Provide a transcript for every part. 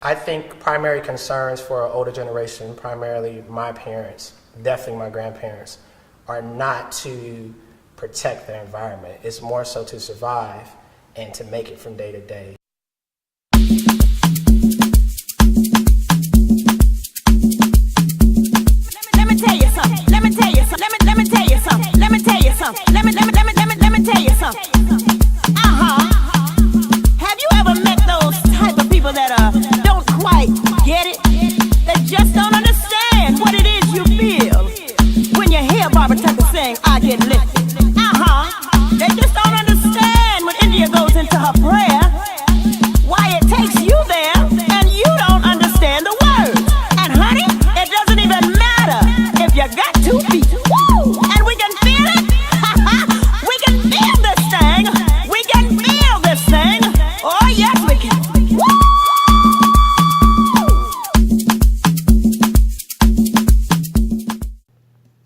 I think primary concerns for an older generation, primarily my parents, definitely my grandparents, are not to protect their environment. It's more so to survive and to make it from day to day. Let me tell you something. Let me tell you something. Let me tell you something. Let me tell you something. Let me tell you something. Have you ever met those type of people that don't quite get it? They just don't understand what it is you feel when you hear Barbara Tucker saying, "I get lifted." They just don't understand when India goes into her prayer, why it takes you there, and you don't understand the words. And honey, it doesn't even matter if you got 2 feet. Woo! And we can feel it. We can feel this thing. We can feel this thing. Oh yes, we can. Woo!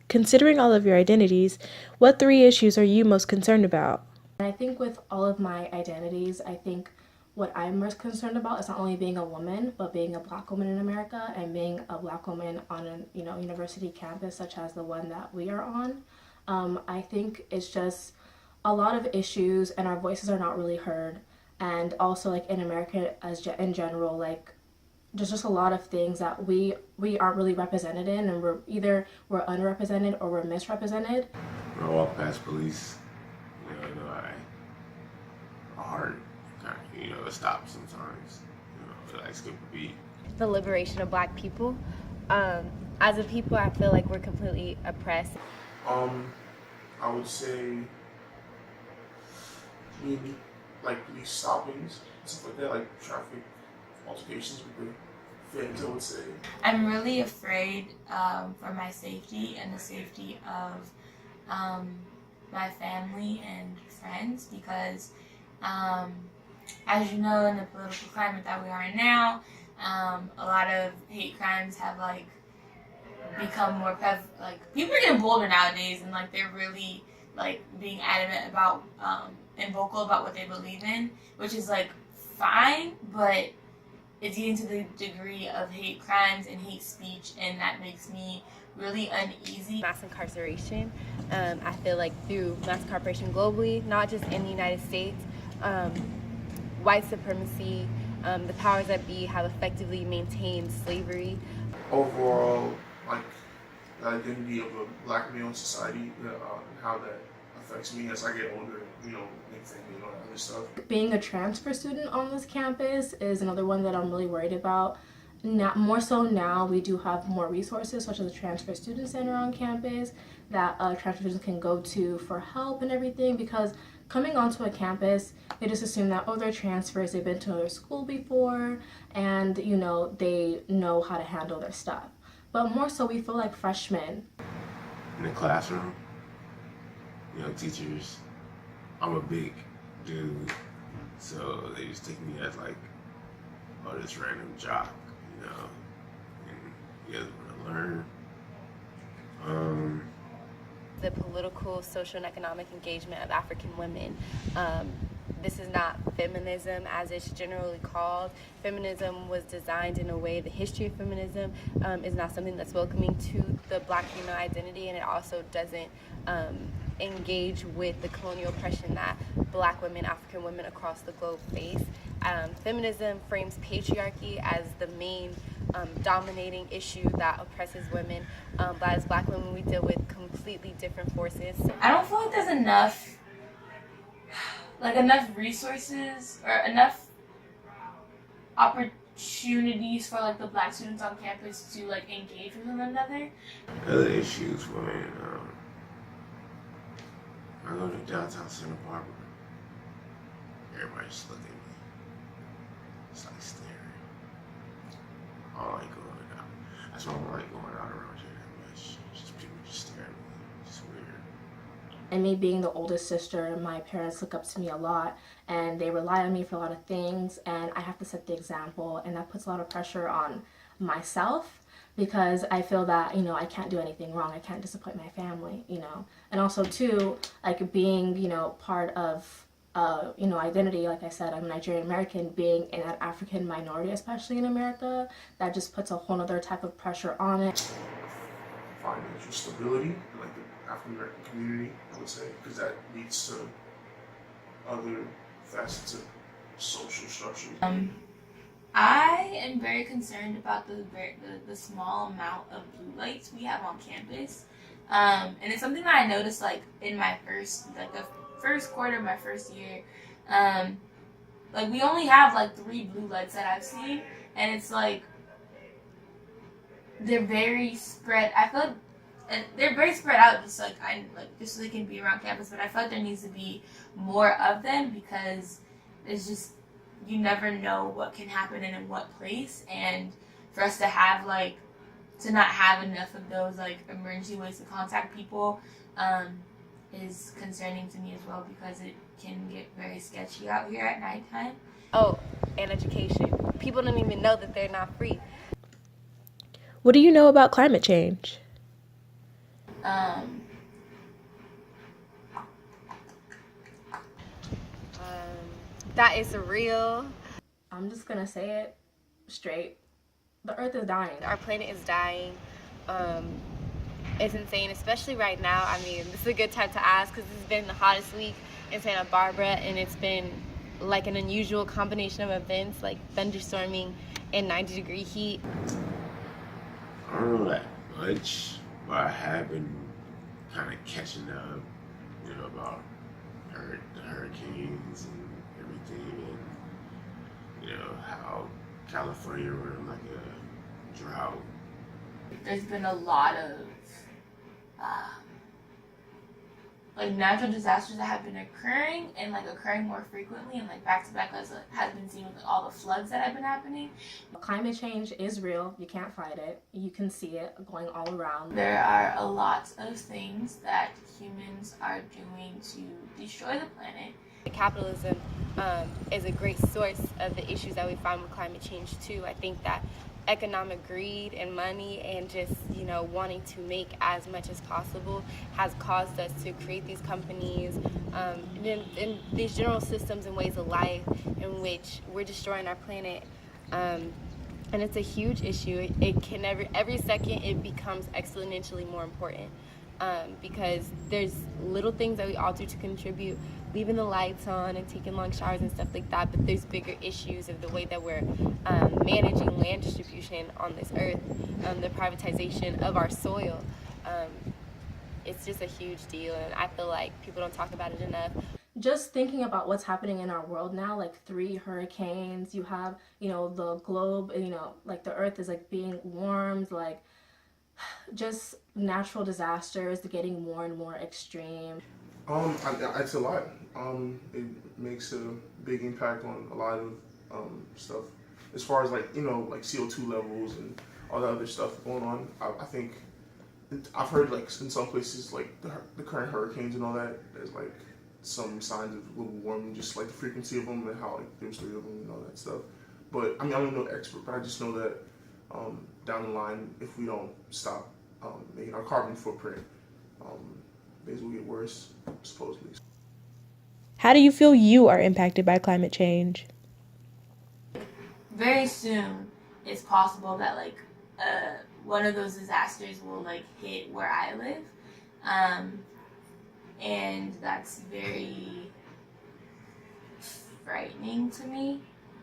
Considering all of your identities, what 3 issues are you most concerned about? I think with all of my identities, I think what I'm most concerned about is not only being a woman, but being a Black woman in America and being a Black woman on a university campus such as the one that we are on. I think it's just a lot of issues, and our voices are not really heard. And also, like in America in general, like there's just a lot of things that we aren't really represented in, and we're underrepresented or we're misrepresented. When I walk past police, my heart kind of, it stops sometimes. It like skip a beat. The liberation of Black people. As a people, I feel like we're completely oppressed. I would say maybe like police stoppings, stuff like that, like traffic altercations with the fans, I would say. I'm really afraid for my safety and the safety of my family and friends because, as you know, in the political climate that we are in now, a lot of hate crimes have become more people are getting bolder nowadays, and they're really being adamant about and vocal about what they believe in, which is fine, but it's getting to the degree of hate crimes and hate speech, and that makes me really uneasy. Mass incarceration, I feel like through mass incarceration globally, not just in the United States, white supremacy, the powers that be have effectively maintained slavery. Overall, the identity of a Black male in society, and how that affects me as I get older, make family and all that other stuff. Being a transfer student on this campus is another one that I'm really worried about. Now, more so now, we do have more resources, such as a transfer student center on campus that transfer students can go to for help and everything, because coming onto a campus, they just assume that, oh, they're transfers, they've been to another school before, and, they know how to handle their stuff. But more so, we feel like freshmen. In the classroom, teachers, I'm a big dude, so they just take me as this random jock, and you guys want to learn. The political, social, and economic engagement of African women. This is not feminism as it's generally called. Feminism was designed in a way, the history of feminism is not something that's welcoming to the Black female identity, and it also doesn't engage with the colonial oppression that Black women, African women across the globe face. Feminism frames patriarchy as the main dominating issue that oppresses women, but as Black women we deal with completely different forces. I don't feel like there's enough resources or enough opportunities for the Black students on campus to engage with one another. Other issues when I go to downtown Santa Barbara, everybody's looking at me. It's staring. I don't like going out. That's why I don't like going out around here that much. Just people just stare at me. It's weird. And me being the oldest sister, my parents look up to me a lot, and they rely on me for a lot of things, and I have to set the example, and that puts a lot of pressure on myself, because I feel that, I can't do anything wrong. I can't disappoint my family, And also, too, being, part of identity. Like I said, I'm Nigerian American. Being an African minority, especially in America, that just puts a whole other type of pressure on it. Financial stability, like the African American community, I would say, because that leads to other facets of social structure. I am very concerned about the small amount of blue lights we have on campus, and it's something that I noticed like in my the first quarter of my first year. Like we only have like 3 blue lights that I've seen, and it's like they're very spread. I feel like they're very spread out, just just so they can be around campus. But I feel like there needs to be more of them because it's just you never know what can happen and in what place. And for us to have to not have enough of those emergency ways to contact people is concerning to me as well because it can get very sketchy out here at nighttime. Oh, and education. People don't even know that they're not free. What do you know about climate change? That is real. I'm just gonna say it straight. The earth is dying. Our planet is dying. It's insane, especially right now. I mean, this is a good time to ask because this has been the hottest week in Santa Barbara, and it's been like an unusual combination of events like thunderstorming and 90-degree heat. I don't know that much, but I have been kind of catching up, about the hurricanes and everything, and how California were in like a drought. There's been a lot of natural disasters that have been occurring and occurring more frequently and back to back as has been seen with all the floods that have been happening. Climate change is real. You can't fight it. You can see it going all around. There are a lot of things that humans are doing to destroy the planet. Capitalism is a great source of the issues that we find with climate change too. I think that economic greed and money and just wanting to make as much as possible has caused us to create these companies and these general systems and ways of life in which we're destroying our planet, and it's a huge issue. It can every second it becomes exponentially more important because there's little things that we all do to contribute, leaving the lights on and taking long showers and stuff like that, but there's bigger issues of the way that we're managing land distribution on this earth, the privatization of our soil. It's just a huge deal, and I feel like people don't talk about it enough. Just thinking about what's happening in our world now, 3 hurricanes, you have, the globe, the earth is being warmed, just natural disasters getting more and more extreme. It's a lot. It makes a big impact on a lot of stuff. As far as CO2 levels and all that other stuff going on, I think I've heard in some places the current hurricanes and all that, there's some signs of global warming, just the frequency of them and how there's 3 of them and all that stuff. But I mean, I'm no expert, but I just know that down the line, if we don't stop making our carbon footprint, things will get worse, supposedly. How do you feel you are impacted by climate change? Very soon, it's possible that one of those disasters will hit where I live, and that's very frightening to me.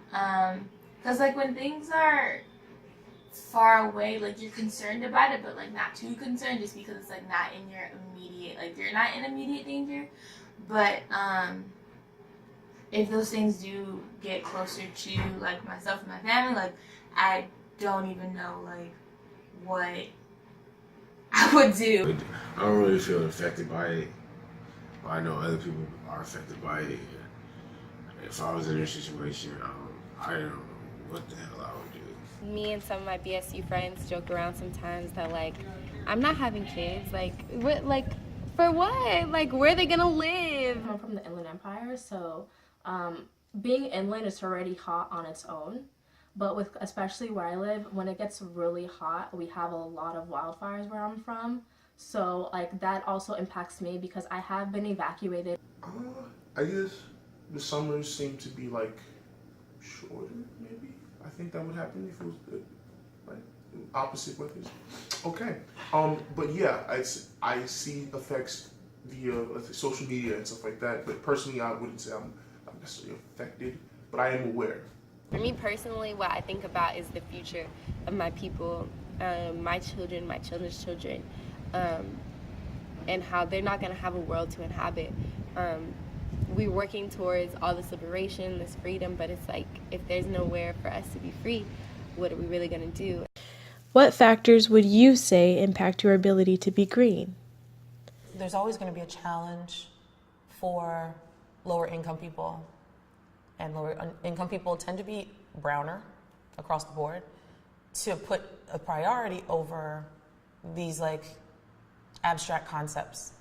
Because when things are far away, you're concerned about it, but not too concerned, just because it's not in your immediate, you're not in immediate danger. But if those things do get closer to myself and my family, I don't even know what I would do. I don't really feel affected by it, but I know other people are affected by it. If I was in their situation, I don't know what the hell I would do. Me and some of my BSU friends joke around sometimes that I'm not having kids. What? For what? Where are they gonna live? I'm from the Inland Empire, so being inland is already hot on its own. But especially where I live, when it gets really hot, we have a lot of wildfires where I'm from. So that also impacts me because I have been evacuated. I guess the summers seem to be like shorter, maybe. I think that would happen if it was like opposite weathers. Okay. But yeah, I see effects via let's say, social media and stuff like that. But personally, I wouldn't say I'm necessarily affected, but I am aware. For me personally, what I think about is the future of my people, my children, my children's children, and how they're not going to have a world to inhabit. We're working towards all this liberation, this freedom, but it's like, if there's nowhere for us to be free, what are we really going to do? What factors would you say impact your ability to be green? There's always going to be a challenge for lower income people, and lower income people tend to be browner across the board, to put a priority over these like abstract concepts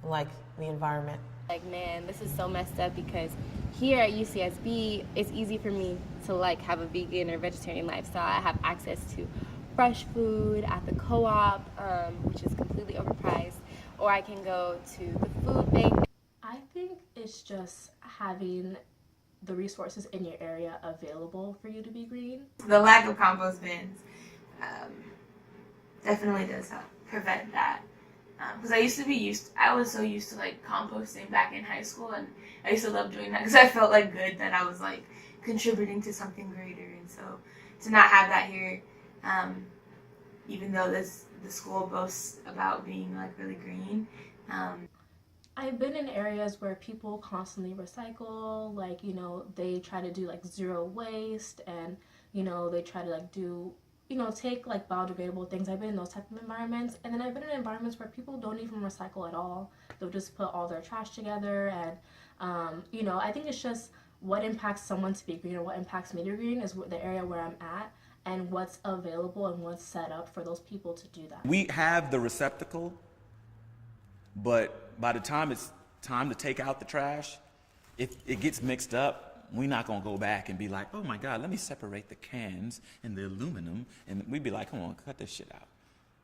like the environment. Like, man, this is so messed up, because here at UCSB, it's easy for me to like have a vegan or vegetarian lifestyle. I have access to fresh food at the co-op, which is completely overpriced, or I can go to the food bank. I think it's just having the resources in your area available for you to be green. The lack of compost bins definitely does help prevent that. Because I was so used to like composting back in high school, and I used to love doing that because I felt like good that I was like contributing to something greater. And so to not have that here, even though the school boasts about being like really green. I've been in areas where people constantly recycle, like, you know, they try to do like zero waste, and, you know, they try to like do, you know, take like biodegradable things. I've been in those type of environments, and then I've been in environments where people don't even recycle at all. They'll just put all their trash together, and you know, I think it's just what impacts someone to be green, or what impacts me to be green, is the area where I'm at, and what's available and what's set up for those people to do that. We have the receptacle, but by the time it's time to take out the trash, if it gets mixed up, we're not gonna go back and be like, oh my God, let me separate the cans and the aluminum, and we'd be like, come on, cut this shit out.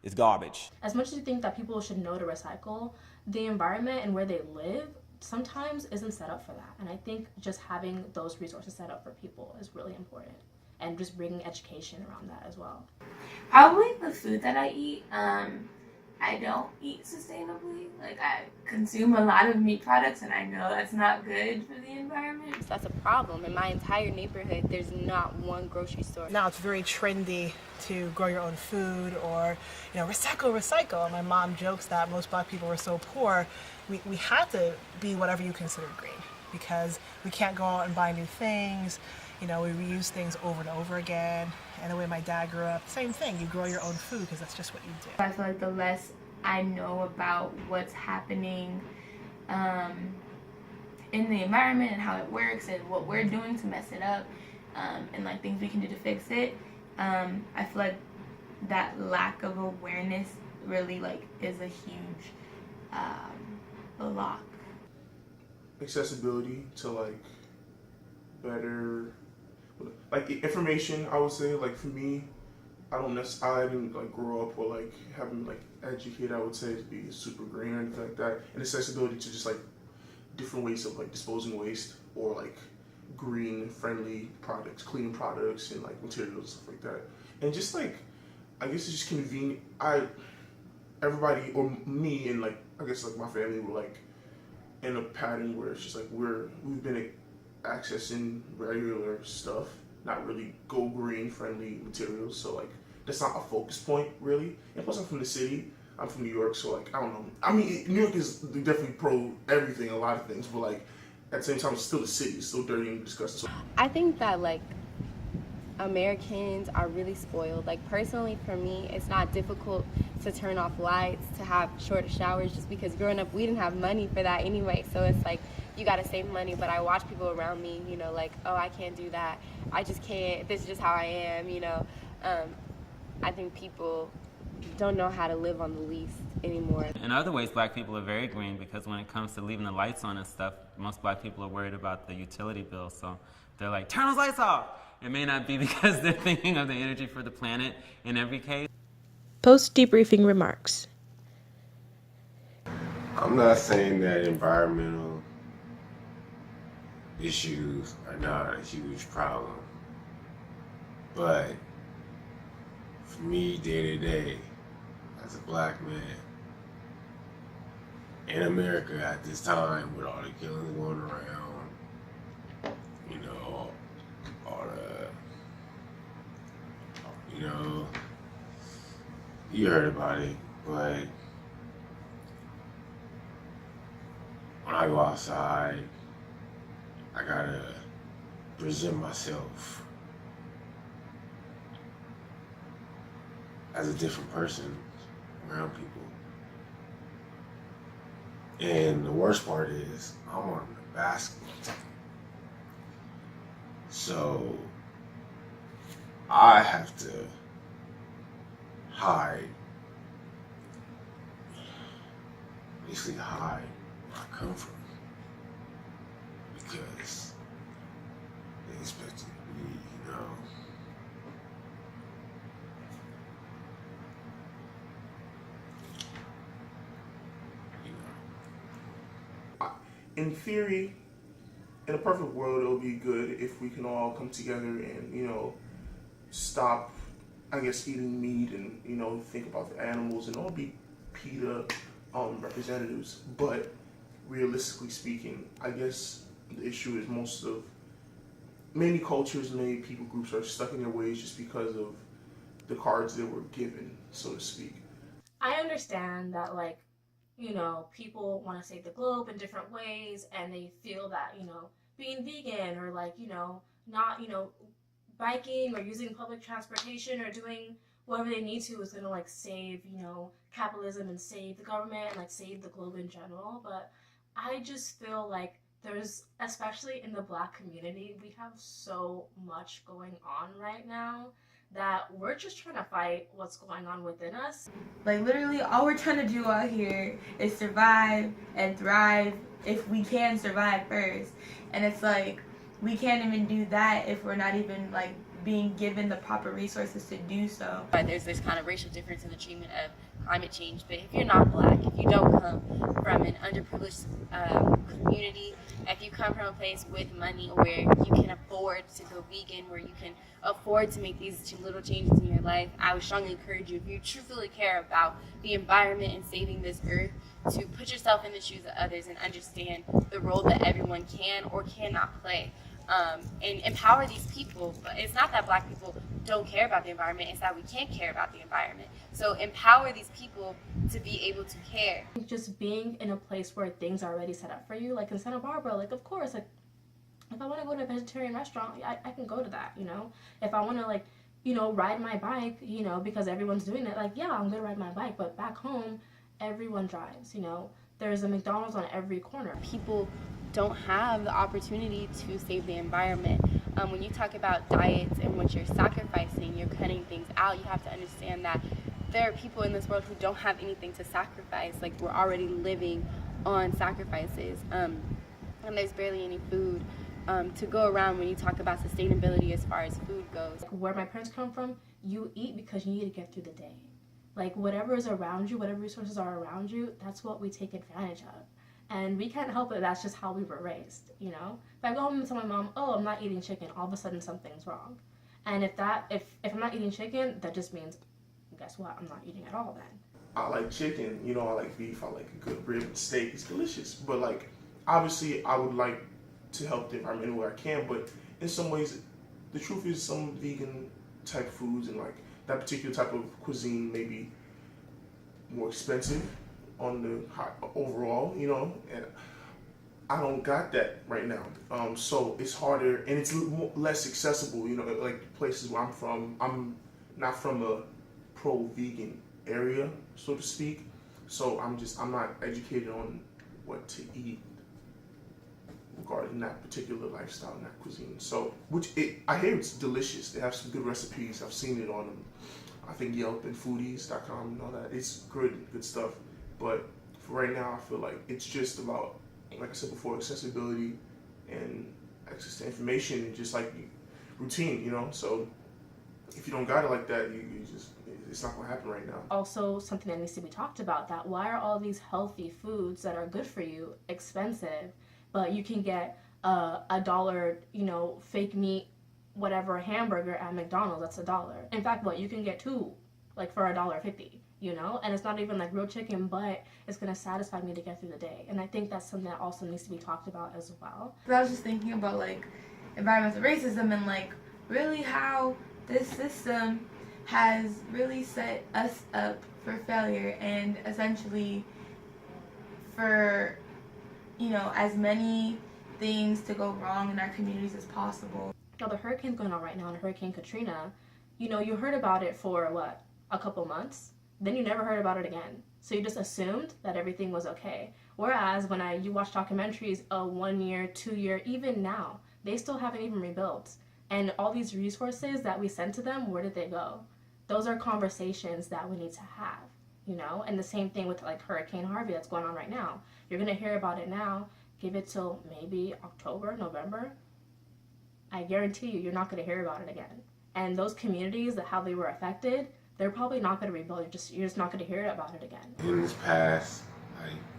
It's garbage. As much as you think that people should know to recycle, the environment and where they live sometimes isn't set up for that. And I think just having those resources set up for people is really important, and just bringing education around that as well. Probably the food that I eat. I don't eat sustainably. Like, I consume a lot of meat products, and I know that's not good for the environment. So that's a problem. In my entire neighborhood, there's not one grocery store. Now it's very trendy to grow your own food, or, you know, recycle. My mom jokes that most Black people were so poor, we had to be whatever you consider green, because we can't go out and buy new things. You know, we reuse things over and over again. And the way my dad grew up, same thing. You grow your own food because that's just what you do. I feel like the less I know about what's happening in the environment and how it works and what we're doing to mess it up, and like things we can do to fix it, I feel like that lack of awareness really like is a huge block. Accessibility to like better like information, I would say. Like for me, I didn't like grow up or like having like educated, I would say, to be super green or anything like that. And accessibility to just like different ways of like disposing waste, or like green friendly products, clean products, and like materials and stuff like that. And just like, I guess it's just convenient. Everybody or me and like I guess like my family were like in a pattern where it's just like we've been accessing regular stuff, not really go green friendly materials. So like that's not a focus point really. And plus I'm from the city. I'm from New York, so like I don't know. I mean, New York is definitely pro everything, a lot of things, but like at the same time, it's still the city. It's still dirty and disgusting. So I think that like Americans are really spoiled. Like personally for me, it's not difficult to turn off lights, to have shorter showers, just because growing up we didn't have money for that anyway. So it's like you gotta save money, but I watch people around me, you know, like, oh, I can't do that. I just can't. This is just how I am, you know. I think people don't know how to live on the least anymore. In other ways, Black people are very green, because when it comes to leaving the lights on and stuff, most Black people are worried about the utility bill. So they're like, turn those lights off. It may not be because they're thinking of the energy for the planet in every case. Post-debriefing remarks. I'm not saying that environmental issues are not a huge problem. But for me, day to day, as a black man in America at this time, with all the killings going around, you know, all the, you know, you heard about it, but when I go outside, I gotta present myself as a different person around people. And the worst part is, I'm on the basketball team. So I have to basically hide where I come from. Because they expect you to be, you know, in theory, in a perfect world, it'll be good if we can all come together and, you know, stop, I guess, eating meat and, you know, think about the animals and all be PETA representatives. But realistically speaking, I guess the issue is many cultures, many people groups are stuck in their ways just because of the cards they were given, so to speak. I understand that, like, you know, people want to save the globe in different ways, and they feel that, you know, being vegan or, like, you know, not, you know, biking or using public transportation or doing whatever they need to is going to, like, save, you know, capitalism and save the government and, like, save the globe in general. But I just feel like there's, especially in the Black community, we have so much going on right now that we're just trying to fight what's going on within us. Like, literally, all we're trying to do out here is survive and thrive if we can survive first. And it's like, we can't even do that if we're not even, like, being given the proper resources to do so. There's this kind of racial difference in the treatment of climate change, but if you're not Black, if you don't come from an underprivileged community, if you come from a place with money where you can afford to go vegan, where you can afford to make these little changes in your life, I would strongly encourage you, if you truly care about the environment and saving this earth, to put yourself in the shoes of others and understand the role that everyone can or cannot play. And empower these people. But it's not that Black people don't care about the environment, it's that we can't care about the environment. So empower these people to be able to care. Just being in a place where things are already set up for you, like in Santa Barbara, like, of course, like, if I want to go to a vegetarian restaurant, I can go to that, you know? If I want to, like, you know, ride my bike, you know, because everyone's doing it, like, yeah, I'm going to ride my bike, but back home, everyone drives, you know? There's a McDonald's on every corner. People don't have the opportunity to save the environment. When you talk about diets and what you're sacrificing, you're cutting things out, you have to understand that there are people in this world who don't have anything to sacrifice. Like, we're already living on sacrifices, and there's barely any food to go around when you talk about sustainability as far as food goes. Where my parents come from, you eat because you need to get through the day. Like, whatever is around you, whatever resources are around you, that's what we take advantage of. And we can't help it, that's just how we were raised, you know? If I go home and tell my mom, oh, I'm not eating chicken, all of a sudden something's wrong. And if I'm not eating chicken, that just means, guess what, I'm not eating at all then. I like chicken, you know, I like beef, I like a good rib and steak, it's delicious. But, like, obviously I would like to help the environment where I can, but in some ways, the truth is some vegan type foods and, like, that particular type of cuisine may be more expensive on the high, overall, you know, and I don't got that right now. So it's harder and it's less accessible, you know, like places where I'm from. I'm not from a pro-vegan area, so to speak. So I'm not educated on what to eat regarding that particular lifestyle and that cuisine. So, I hear it's delicious. They have some good recipes. I've seen it on I think Yelp and foodies.com and all that. It's good stuff. But for right now, I feel like it's just about, like I said before, accessibility and access to information and just like routine, you know? So if you don't got it like that, it's not gonna happen right now. Also, something that needs to be talked about, that why are all these healthy foods that are good for you expensive, but you can get a dollar, fake meat, whatever hamburger at McDonald's. That's $1. In fact, you can get two, like for $1.50. And it's not even like real chicken, but it's gonna satisfy me to get through the day. And I think that's something that also needs to be talked about as well. But I was just thinking about like environmental racism and like really how this system has really set us up for failure and essentially for, as many things to go wrong in our communities as possible. Now the hurricane's going on right now, and Hurricane Katrina, you heard about it for a couple months? Then you never heard about it again. So you just assumed that everything was okay. Whereas when you watch documentaries, 1 year, 2 year, even now, they still haven't even rebuilt. And all these resources that we sent to them, where did they go? Those are conversations that we need to have, And the same thing with like Hurricane Harvey that's going on right now. You're gonna hear about it now. Give it till maybe October, November. I guarantee you're not gonna hear about it again. And those communities how they were affected, they're probably not going to rebuild. You're just not going to hear about it again. In this past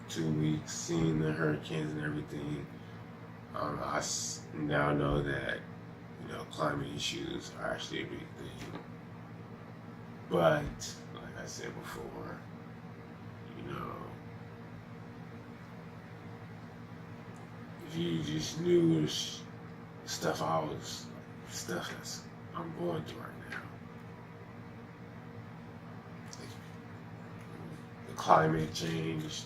2 weeks, seeing the hurricanes and everything, I now know that climate issues are actually a big thing. But like I said before, if you just knew stuff that's I'm going through right now. The climate change,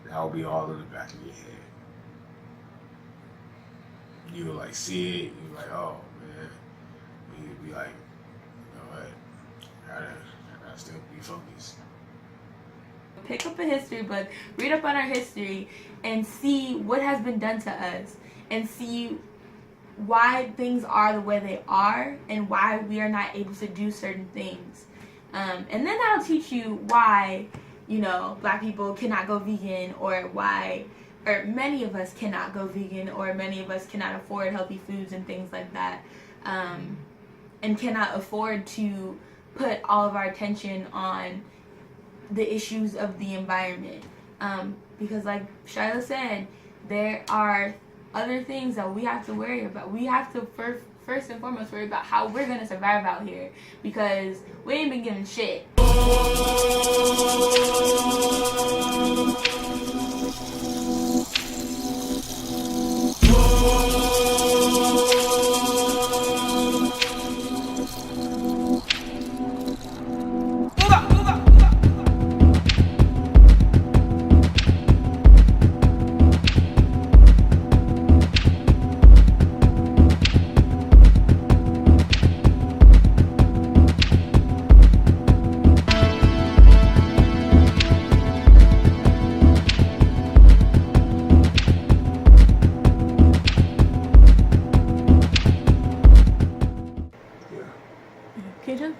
that'll be all in the back of your head. You'll see it, you're like, oh man. And you'll be like, what? I gotta still be focused. Pick up a history book, read up on our history, and see what has been done to us, and see why things are the way they are, and why we are not able to do certain things. And then that'll teach you why, Black people cannot go vegan, or many of us cannot go vegan, or many of us cannot afford healthy foods and things like that, and cannot afford to put all of our attention on the issues of the environment. Because like Shyla said, there are other things that we have to worry about. We have to first and foremost worry about how we're going to survive out here, because we ain't been given shit. Can you just